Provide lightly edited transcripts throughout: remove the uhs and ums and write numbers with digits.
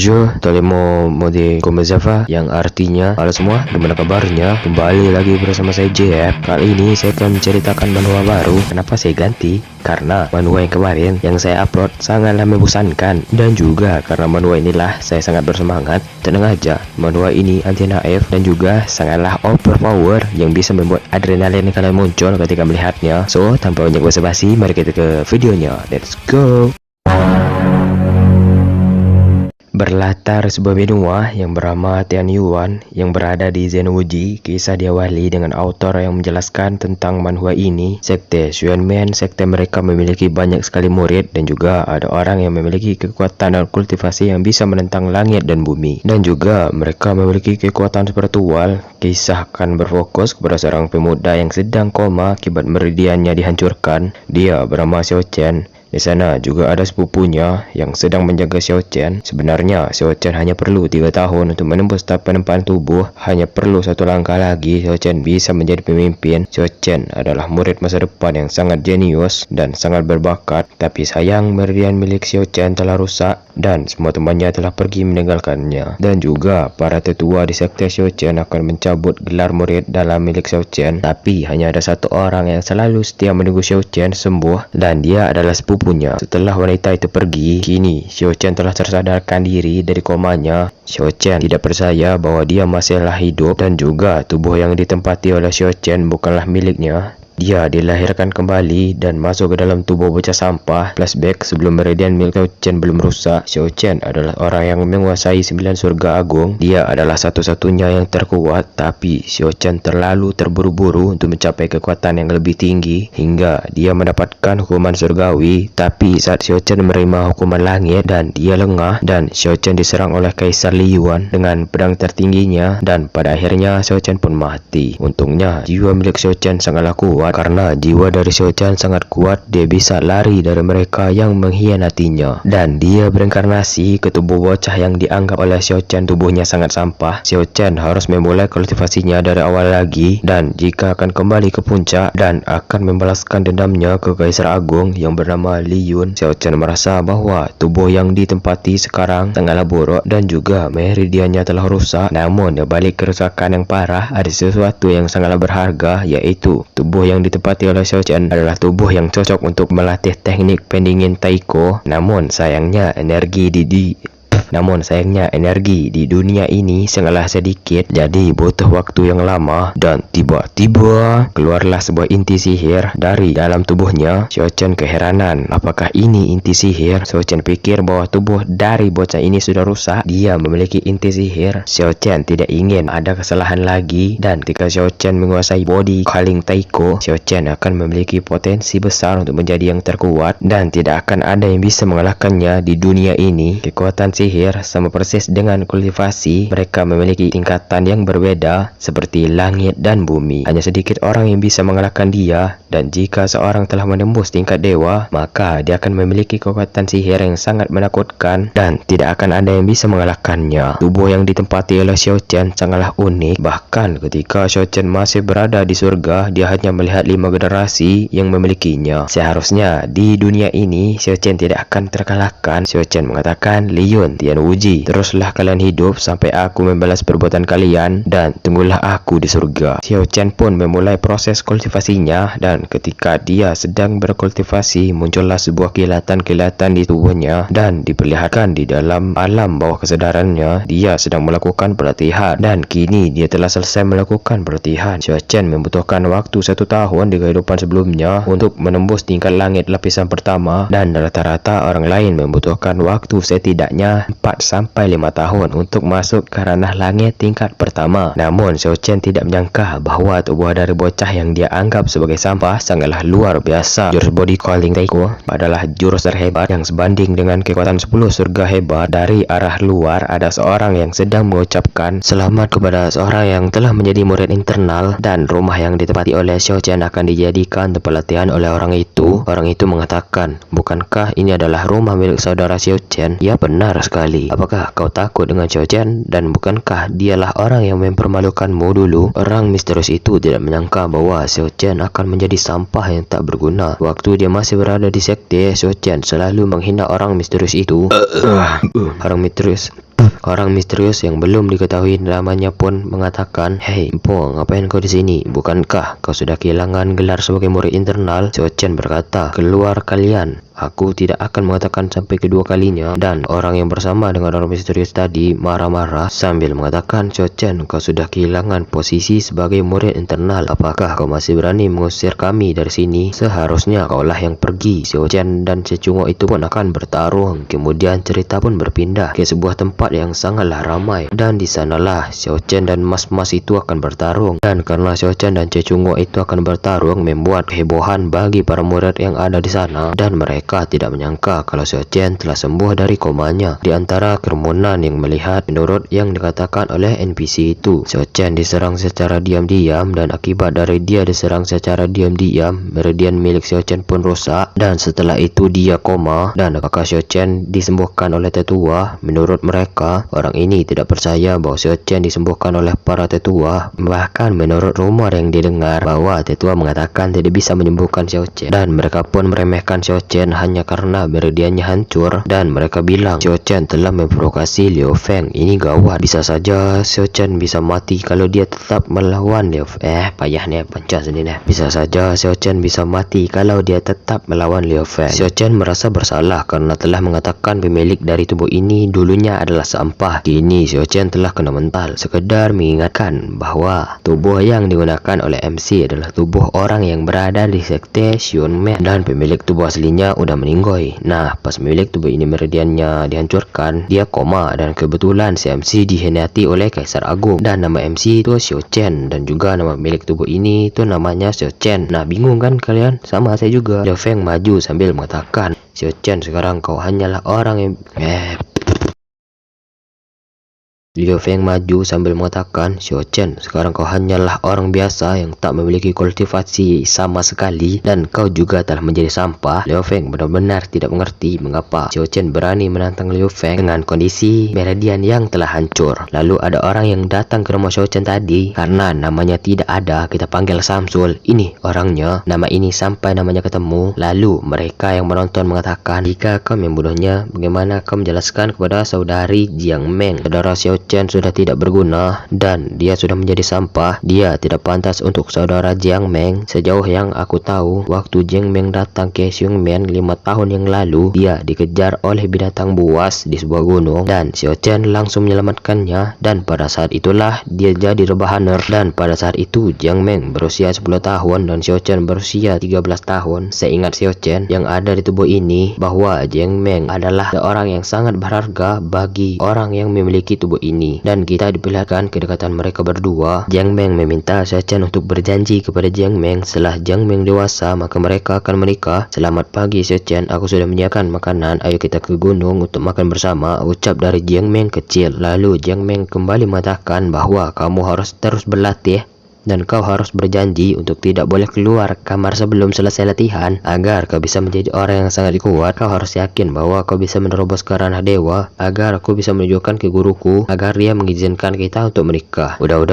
Tolemo Mode Komezava, yang artinya halo semua, gimana kabarnya? Kembali lagi bersama saya JF. Kali ini saya akan menceritakan manhwa baru. Kenapa saya ganti? Karena manhwa yang kemarin yang saya upload sangatlah membosankan, dan juga karena manhwa inilah saya sangat bersemangat. Tenang aja, manhwa ini anti naif dan juga sangatlah overpower yang bisa membuat adrenalin kalian muncul ketika melihatnya. So, tanpa banyak basa-basi, mari kita ke videonya. Let's go. Berlatar sebuah benua yang bernama Tianyuan yang berada di Zenwuji. Kisah diawali dengan autor yang menjelaskan tentang manhwa ini. Sekte Xuanmen, sekte mereka memiliki banyak sekali murid, dan juga ada orang yang memiliki kekuatan dan kultivasi yang bisa menentang langit dan bumi. Dan juga mereka memiliki kekuatan spiritual. Kisah akan berfokus kepada seorang pemuda yang sedang koma akibat meridiannya dihancurkan. Dia bernama Xiao Chen. Di sana juga ada sepupunya yang sedang menjaga Xiao Chen. Sebenarnya Xiao Chen hanya perlu 3 tahun untuk menembus tahap penempaan tubuh. Hanya perlu 1 langkah lagi Xiao Chen bisa menjadi pemimpin. Xiao Chen adalah murid masa depan yang sangat jenius dan sangat berbakat. Tapi sayang, meridian milik Xiao Chen telah rusak dan semua temannya telah pergi meninggalkannya. Dan juga para tetua di sekte Xiao Chen akan mencabut gelar murid dalam milik Xiao Chen. Tapi hanya ada 1 orang yang selalu setia menunggu Xiao Chen sembuh, dan dia adalah sepupunya. Setelah wanita itu pergi, kini Xiao Chen telah tersadarkan diri dari komanya. Xiao Chen tidak percaya bahwa dia masihlah hidup, dan juga tubuh yang ditempati oleh Xiao Chen bukanlah miliknya. Dia dilahirkan kembali dan masuk ke dalam tubuh bocah sampah. Flashback sebelum meridian milik Xiao Chen belum rusak. Xiao Chen adalah orang yang menguasai 9 surga agung. Dia adalah satu-satunya yang terkuat, tapi Xiao Chen terlalu terburu-buru untuk mencapai kekuatan yang lebih tinggi hingga dia mendapatkan hukuman surgawi. Tapi saat Xiao Chen menerima hukuman langit dan dia lengah, dan Xiao Chen diserang oleh Kaisar Li Yuan dengan pedang tertingginya, dan pada akhirnya Xiao Chen pun mati. Untungnya jiwa milik Xiao Chen sangatlah kuat. Karena jiwa dari Xiao Chen sangat kuat, dia bisa lari dari mereka yang mengkhianatinya. Dan dia berinkarnasi ke tubuh bocah yang dianggap oleh Xiao Chen tubuhnya sangat sampah. Xiao Chen harus memulai kultivasinya dari awal lagi, dan jika akan kembali ke puncak dan akan membalaskan dendamnya ke Kaisar Agung yang bernama Li Yun. Xiao Chen merasa bahwa tubuh yang ditempati sekarang sangatlah buruk dan juga meridiannya telah rusak. Namun di balik kerusakan yang parah ada sesuatu yang sangatlah berharga, yaitu tubuh yang ditempati oleh Xiao Chen adalah tubuh yang cocok untuk melatih teknik pendingin Taiko. Namun sayangnya energi di dunia ini sangatlah sedikit, jadi butuh waktu yang lama. Dan tiba-tiba keluarlah sebuah inti sihir dari dalam tubuhnya. Xiao Chen keheranan, apakah ini inti sihir? Xiao Chen pikir bahwa tubuh dari bocah ini sudah rusak. Dia memiliki inti sihir. Xiao Chen tidak ingin ada kesalahan lagi, dan ketika Xiao Chen menguasai body calling Taiko, Xiao Chen akan memiliki potensi besar untuk menjadi yang terkuat, dan tidak akan ada yang bisa mengalahkannya di dunia ini. Kekuatan sihir sama persis dengan kultivasi, mereka memiliki tingkatan yang berbeda seperti langit dan bumi. Hanya sedikit orang yang bisa mengalahkan dia, dan jika seorang telah menembus tingkat dewa, maka dia akan memiliki kekuatan sihir yang sangat menakutkan, dan tidak akan ada yang bisa mengalahkannya. Tubuh yang ditempati oleh Xiao Chen sangatlah unik. Bahkan ketika Xiao Chen masih berada di surga, dia hanya melihat 5 generasi yang memilikinya. Seharusnya di dunia ini Xiao Chen tidak akan terkalahkan. Xiao Chen mengatakan, Li Yun, Tianwuji, teruslah kalian hidup sampai aku membalas perbuatan kalian, dan tunggulah aku di surga. Xiao Chen pun memulai proses kultivasinya, dan ketika dia sedang berkultivasi, muncullah sebuah kilatan-kilatan di tubuhnya, dan diperlihatkan di dalam alam bawah kesadarannya dia sedang melakukan pelatihan, dan kini dia telah selesai melakukan pelatihan. Xiao Chen membutuhkan waktu 1 tahun di kehidupan sebelumnya untuk menembus tingkat langit lapisan pertama, dan rata-rata orang lain membutuhkan waktu setidaknya 4-5 tahun untuk masuk ke ranah langit tingkat pertama. Namun Xiao Chen tidak menyangka bahwa tubuh dari bocah yang dia anggap sebagai sampah sangatlah luar biasa. Jurus body calling Taiko adalah jurus terhebat yang sebanding dengan kekuatan 10 surga hebat. Dari arah luar ada seorang yang sedang mengucapkan selamat kepada seorang yang telah menjadi murid internal, dan rumah yang ditempati oleh Xiao Chen akan dijadikan tempat latihan oleh orang itu. Orang itu mengatakan, bukankah ini adalah rumah milik saudara Xiao Chen? Ya, benar sekali. Apakah kau takut dengan Xiao Chen? Dan bukankah dialah orang yang mempermalukanmu dulu? Orang misterius itu tidak menyangka bahwa Xiao Chen akan menjadi sampah yang tak berguna. Waktu dia masih berada di sekte, Xiao Chen selalu menghina orang misterius itu. Orang misterius Orang misterius yang belum diketahui namanya pun mengatakan, "Hei, Empo, ngapain kau di sini? Bukankah kau sudah kehilangan gelar sebagai murid internal?" Xiao Chen berkata, "Keluar kalian. Aku tidak akan mengatakan sampai kedua kalinya." Dan orang yang bersama dengan orang misterius tadi marah-marah sambil mengatakan, "Xiao Chen, kau sudah kehilangan posisi sebagai murid internal. Apakah kau masih berani mengusir kami dari sini? Seharusnya kaulah yang pergi." Xiao Chen dan Cecungo itu pun akan bertarung. Kemudian cerita pun berpindah ke sebuah tempat yang sangatlah ramai, dan di sanalah Xiao Chen dan mas-mas itu akan bertarung. Dan karena Xiao Chen dan Cecungo itu akan bertarung, membuat kehebohan bagi para murid yang ada di sana, dan mereka tidak menyangka kalau Xiao Chen telah sembuh dari komanya. Di antara kerumunan yang melihat, menurut yang dikatakan oleh NPC itu, Xiao Chen diserang secara diam-diam, dan akibat dari dia diserang secara diam-diam, meridian milik Xiao Chen pun rusak, dan setelah itu dia koma. Dan apakah Xiao Chen disembuhkan oleh tetua? Menurut mereka, orang ini tidak percaya bahwa Xiao Chen disembuhkan oleh para tetua. Bahkan menurut rumor yang didengar bahwa tetua mengatakan tidak bisa menyembuhkan Xiao Chen, dan mereka pun meremehkan Xiao Chen hanya karena meridiannya hancur, dan mereka bilang Xiao Chen telah memprovokasi Liu Feng. Ini gawat, bisa saja Xiao Chen bisa mati kalau dia tetap melawan Liu Feng. Payah nih pancas ini nih. Bisa saja Xiao Chen bisa mati kalau dia tetap melawan Liu Feng. Xiao Chen merasa bersalah karena telah mengatakan pemilik dari tubuh ini dulunya adalah sampah. Kini Xiao Chen telah kena mental. Sekedar mengingatkan bahwa tubuh yang digunakan oleh MC adalah tubuh orang yang berada di sekte Xiongmen, dan pemilik tubuh aslinya udah meninggoy. Nah, pas pemilik tubuh ini meridiannya dihancurkan, dia koma, dan kebetulan si MC dikhianati oleh Kaisar Agung, dan nama MC itu Xiao Chen, dan juga nama pemilik tubuh ini itu namanya Xiao Chen. Nah, bingung kan kalian? Sama saya juga. Liu Feng maju sambil mengatakan, "Xiao Chen, sekarang kau hanyalah orang yang..." Liu Feng maju sambil mengatakan, "Xiao Chen, sekarang kau hanyalah orang biasa yang tak memiliki kultivasi sama sekali, dan kau juga telah menjadi sampah." Liu Feng benar-benar tidak mengerti mengapa Xiao Chen berani menantang Liu Feng dengan kondisi meridian yang telah hancur. Lalu ada orang yang datang ke rumah Xiao Chen tadi. Karena namanya tidak ada, kita panggil Samsul. Ini orangnya, nama ini sampai namanya ketemu. Lalu mereka yang menonton mengatakan, "Jika kau membunuhnya, bagaimana kau menjelaskan kepada saudari Jiang Meng? Saudara Xiao Chen sudah tidak berguna, dan dia sudah menjadi sampah. Dia tidak pantas untuk saudara Jiang Meng. Sejauh yang aku tahu, waktu Jiang Meng datang ke Xiongmen 5 tahun yang lalu, dia dikejar oleh binatang buas di sebuah gunung, dan Xiao Chen langsung menyelamatkannya, dan pada saat itulah dia jadi rebahaner. Dan pada saat itu Jiang Meng berusia 10 tahun dan Xiao Chen berusia 13 tahun. Seingat Xiao Chen yang ada di tubuh ini, bahwa Jiang Meng adalah seorang yang sangat berharga bagi orang yang memiliki tubuh ini, dan kita diperlihatkan kedekatan mereka berdua. Jiang Meng meminta Xiao Chen untuk berjanji kepada Jiang Meng setelah Jiang Meng dewasa maka mereka akan menikah. "Selamat pagi Xiao Chen, aku sudah menyiapkan makanan, ayo kita ke gunung untuk makan bersama," ucap dari Jiang Meng kecil. Lalu Jiang Meng kembali mengatakan bahwa kamu harus terus berlatih, dan kau harus berjanji untuk tidak boleh keluar kamar sebelum selesai latihan. Agar kau bisa menjadi orang yang sangat kuat, kau harus yakin bahwa kau bisa menerobos ke ranah dewa, agar aku bisa menunjukkan ke guruku agar dia mengizinkan kita untuk menikah. Udah,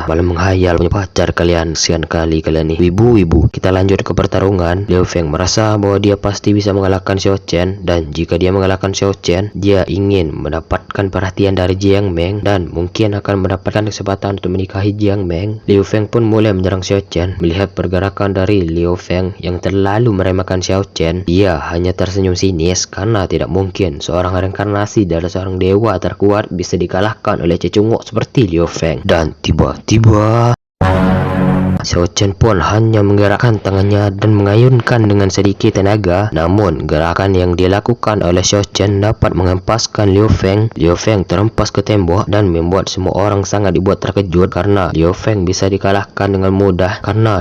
malah menghayal punya pacar kalian. Sian kali kalian nih, wibu-wibu. Kita lanjut ke pertarungan. Liu Feng merasa bahwa dia pasti bisa mengalahkan Xiao Chen, dan jika dia mengalahkan Xiao Chen, dia ingin mendapatkan perhatian dari Jiang Meng, dan mungkin akan mendapatkan kesempatan untuk menikahi Jiang Meng. Liu Feng pun mulai menyerang Xiao Chen. Melihat pergerakan dari Liu Feng yang terlalu meremehkan Xiao Chen, dia hanya tersenyum sinis karena tidak mungkin seorang reinkarnasi dari seorang dewa terkuat bisa dikalahkan oleh cecunguk seperti Liu Feng. Dan tiba-tiba Xiao Chen pun hanya menggerakkan tangannya dan mengayunkan dengan sedikit tenaga. Namun gerakan yang dilakukan oleh Xiao Chen dapat menghempaskan Liu Feng. Liu Feng terhempas ke tembok dan membuat semua orang sangat dibuat terkejut karena Liu Feng bisa dikalahkan dengan mudah. Dan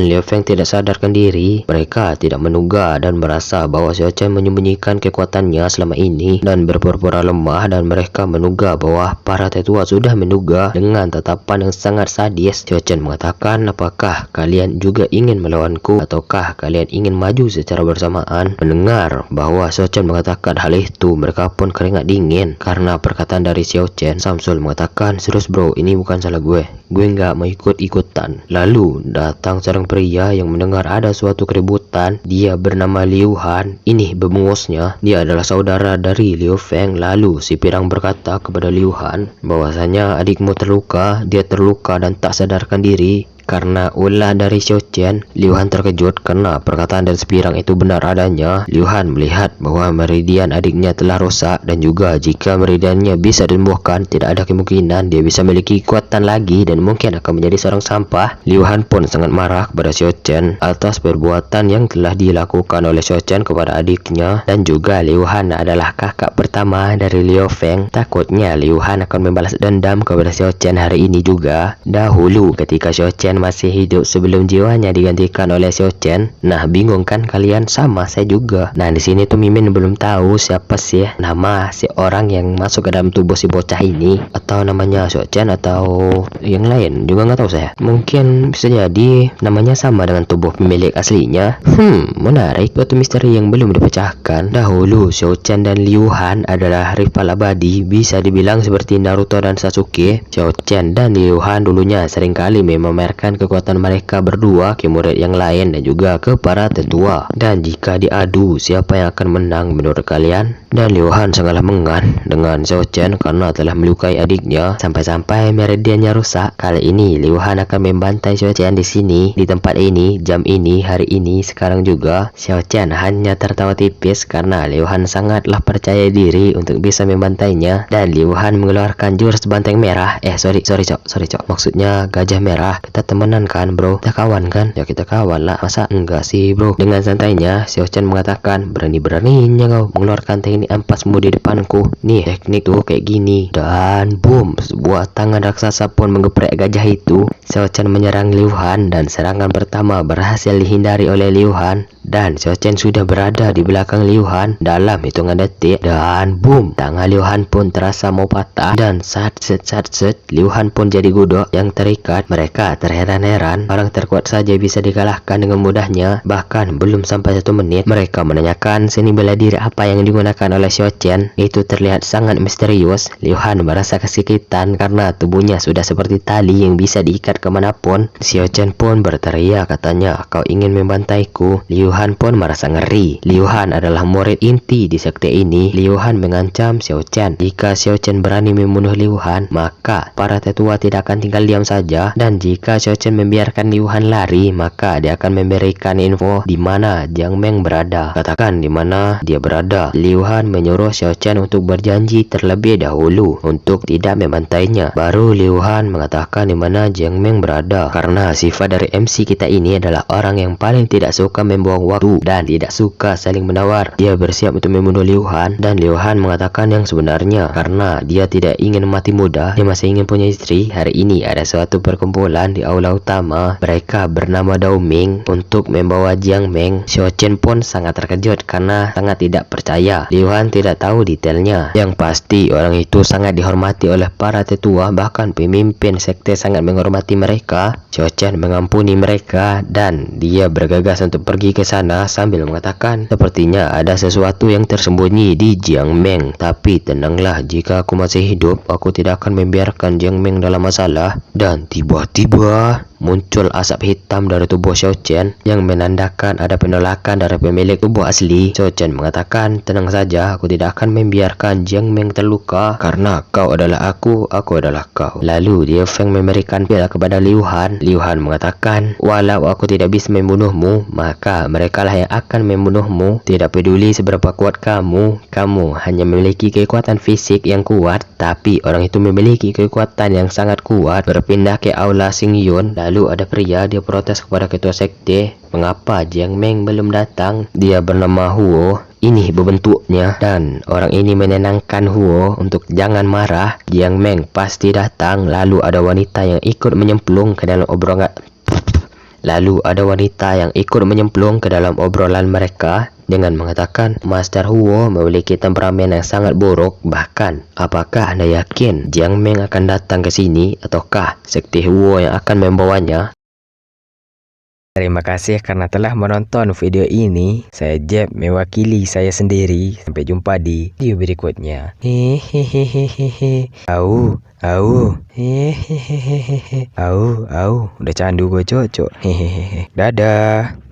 Liu Feng tidak sadarkan diri. Mereka tidak menduga dan merasa bahwa Xiao Chen menyembunyikan kekuatannya selama ini dan berpura-pura lemah, dan mereka menduga bahwa para tetua sudah menduga dengan tatapan yang sangat sangat sadis. Xiao Chen mengatakan, apakah kalian juga ingin melawanku ataukah kalian ingin maju secara bersamaan? Mendengar bahwa Xiao Chen mengatakan hal itu, mereka pun keringat dingin karena perkataan dari Xiao Chen. Samsul mengatakan, serius bro, ini bukan salah gue nggak mau ikut-ikutan. Lalu datang seorang pria yang mendengar ada suatu keributan. Dia bernama Liu Han. Ini bebungusnya, dia adalah saudara dari Liu Feng. Lalu si pirang berkata kepada Liu Han bahwasanya adikmu terluka, dia terluka dan tak sadarkan diri. Karena ulah dari Xiao Chen, Liu Han terkejut karena perkataan dari sepirang itu benar adanya. Liu Han melihat bahwa meridian adiknya telah rusak dan juga jika meridiannya bisa disembuhkan, tidak ada kemungkinan dia bisa memiliki kekuatan lagi dan mungkin akan menjadi seorang sampah. Liu Han pun sangat marah kepada Xiao Chen atas perbuatan yang telah dilakukan oleh Xiao Chen kepada adiknya, dan juga Liu Han adalah kakak pertama dari Liu Feng. Takutnya Liu Han akan membalas dendam kepada Xiao Chen hari ini juga. Dahulu ketika Xiao Chen masih hidup sebelum jiwanya digantikan oleh Xiao Chen. Nah, bingung kan kalian? Sama saya juga. Nah, di sini tuh Mimin belum tahu siapa sih nama si orang yang masuk ke dalam tubuh si bocah ini, atau namanya Xiao Chen atau yang lain juga nggak tahu saya. Mungkin bisa jadi namanya sama dengan tubuh pemilik aslinya. Menarik. Suatu misteri yang belum dipecahkan. Dahulu Xiao Chen dan Liu Han adalah rival abadi, bisa dibilang seperti Naruto dan Sasuke. Xiao Chen dan Liu Han dulunya seringkali memamerkan kekuatan mereka berdua ke murid yang lain dan juga ke para tetua. Dan jika diadu siapa yang akan menang menurut kalian? Dan Liu Han sangatlah mengan dengan Xiao Chen karena telah melukai adiknya sampai-sampai meridiannya rusak. Kali ini Liu Han akan membantai Xiao Chen di sini, di tempat ini, jam ini, hari ini, sekarang juga. Xiao Chen hanya tertawa tipis karena Liu Han sangatlah percaya diri untuk bisa membantainya. Dan Liu Han mengeluarkan jurus banteng merah. Sorry cok, maksudnya gajah merah. Kita temenan kan bro? Kita kawan kan? Ya kita kawan lah, masa enggak sih bro? Dengan santainya Xiao Chen mengatakan, berani-beraninya kau mengeluarkan teknik ampasmu di depanku. Nih teknik tuh kayak gini. Dan boom, sebuah tangan raksasa pun menggeprek gajah itu. Xiao Chen menyerang Liu Han dan serangan pertama berhasil dihindari oleh Liu Han. Dan Xiao Chen sudah berada di belakang Liu Han dalam hitungan detik. Dan boom, tangan Liu Han pun terasa mau patah. Dan sat Liu Han pun jadi godok yang terikat. Mereka terheran-heran, orang terkuat saja bisa dikalahkan dengan mudahnya. Bahkan belum sampai 1 menit, mereka menanyakan seni bela diri apa yang digunakan oleh Xiao Chen. Itu terlihat sangat misterius. Liu Han merasa kesakitan karena tubuhnya sudah seperti tali yang bisa diikat kemanapun. Xiao Chen pun berteriak, katanya, kau ingin membantaiku? Liu Han pun merasa ngeri. Liu Han adalah murid inti di sekte ini. Liu Han mengancam Xiao Chen, jika Xiao Chen berani membunuh Liu Han, maka para tetua tidak akan tinggal diam saja. Dan jika Xiao Chen membiarkan Liu Han lari, maka dia akan memberikan info di mana Jiang Meng berada. Katakan di mana dia berada. Liu Han menyuruh Xiao Chen untuk berjanji terlebih dahulu untuk tidak membantainya. Baru Liu Han mengatakan di mana Jiang Meng berada. Karena sifat dari MC kita ini adalah orang yang paling tidak suka membuang waktu dan tidak suka saling menawar. Dia bersiap untuk membunuh Liu Han, dan Liu Han mengatakan yang sebenarnya karena dia tidak ingin mati muda, dia masih ingin punya istri. Hari ini ada suatu perkumpulan di aula utama. Mereka bernama Dao Ming untuk membawa Jiang Meng. Xiao Chen pun sangat terkejut karena sangat tidak percaya. Liu Han tidak tahu detailnya. Yang pasti orang itu sangat dihormati oleh para tetua, bahkan pemimpin sekte sangat menghormati mereka. Xiao Chen mengampuni mereka dan dia bergegas untuk pergi ke sana sambil mengatakan, sepertinya ada sesuatu yang tersembunyi di Jiang Meng. Tapi tenanglah, jika aku masih hidup, aku tidak akan membiarkan Jiang Meng dalam masalah. Dan tiba-tiba muncul asap hitam dari tubuh Xiao Chen yang menandakan ada penolakan dari pemilik tubuh asli. Xiao Chen mengatakan, tenang saja, aku tidak akan membiarkan Jiang Meng terluka karena kau adalah aku adalah kau. Lalu dia Feng memberikan pil kepada Liu Han. Liu Han mengatakan, walau aku tidak bisa membunuhmu, maka merekalah yang akan membunuhmu. Tidak peduli seberapa kuat kamu hanya memiliki kekuatan fisik yang kuat, tapi orang itu memiliki kekuatan yang sangat kuat. Berpindah ke aula Xing Yun. Lalu ada pria, dia protes kepada ketua sekte, mengapa Jiang Meng belum datang? Dia bernama Huo. Ini berbentuknya, dan orang ini menenangkan Huo untuk jangan marah. Jiang Meng pasti datang. Lalu ada wanita yang ikut menyemplung ke dalam obrolan Lalu ada wanita yang ikut menyemplung ke dalam obrolan mereka dengan mengatakan, Master Huo memiliki temperamen yang sangat buruk. Bahkan, apakah Anda yakin Jiang Meng akan datang ke sini ataukah sekte Huo yang akan membawanya? Terima kasih karena telah menonton video ini. Saya Jeb mewakili saya sendiri. Sampai jumpa di video berikutnya. Hehehehehe. Au, au. Hehehehehe. Au, au. Udah candu gue cocok. Hehehe. Dadah.